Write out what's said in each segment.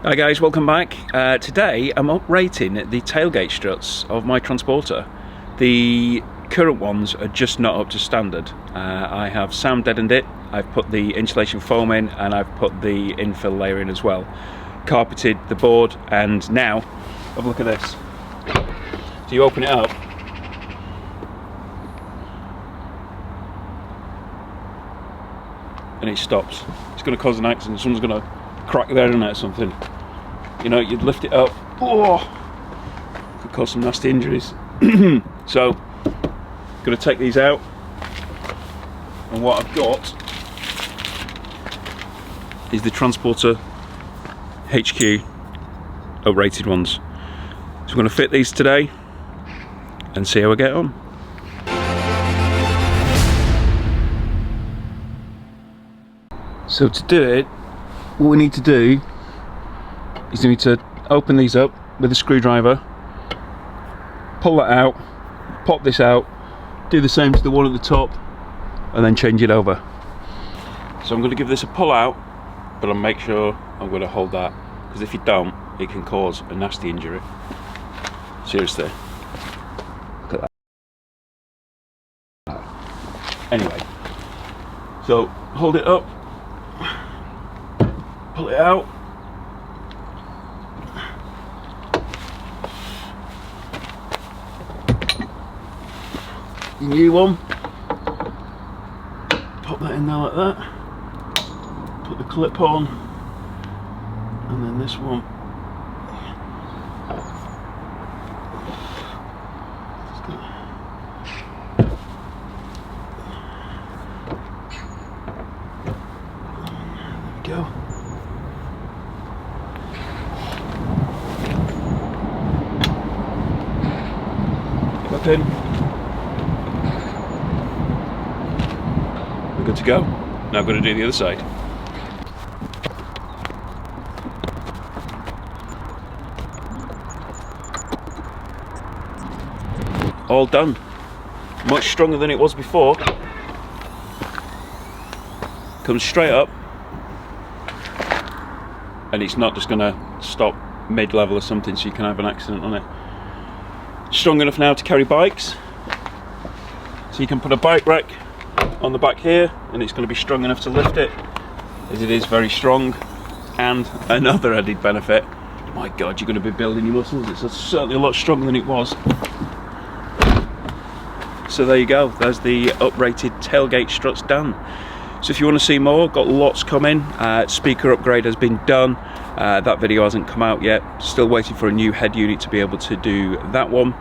Hi guys, welcome back. Today I'm uprating the tailgate struts of my Transporter. The current ones are just not up to standard. I have sound deadened it, I've put the insulation foam in, and I've put the infill layer in as well. Carpeted the board, and now have a look at this. So you open it up, and it stops. It's going to cause an accident. Someone's going to crack their internet or something. You know, you'd lift it up, oh, could cause some nasty injuries. So, going to take these out, and what I've got is the Transporter HQ uprated ones. So we're going to fit these today and see how we get on. So to do it, what we need to do is we need to open these up with a screwdriver, pull that out, pop this out, do the same to the one at the top, and then change it over. So I'm going to give this a pull out, but I'll make sure I'm going to hold that, because if you don't, it can cause a nasty injury. Seriously. Look at that. Anyway, so hold it up, pull it out, new one, pop that in there like that, put the clip on, and then this one, there we go. Clip in. We're good to go. Now I'm going to do the other side. All done. Much stronger than it was before. Comes straight up, and it's not just going to stop mid-level or something so you can have an accident on it. Strong enough now to carry bikes, so you can put a bike rack on the back here, and it's going to be strong enough to lift it, as it is very strong. And another added benefit, my god, you're going to be building your muscles. It's certainly a lot stronger than it was. So there you go, there's the uprated tailgate struts done. So if you want to see more, got lots coming. Speaker upgrade has been done. That video hasn't come out yet, still waiting for a new head unit to be able to do that one.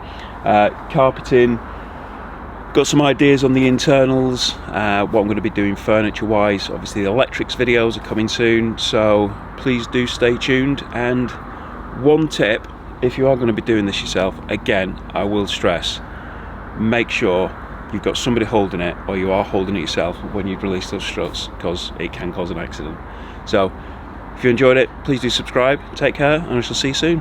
Carpeting, got some ideas on the internals, what I'm going to be doing furniture wise. Obviously the electrics videos are coming soon, so please do stay tuned. And one tip, if you are going to be doing this yourself, again I will stress, make sure you've got somebody holding it, or you are holding it yourself when you release those struts, because it can cause an accident. So if you enjoyed it, please do subscribe, take care, and I shall see you soon.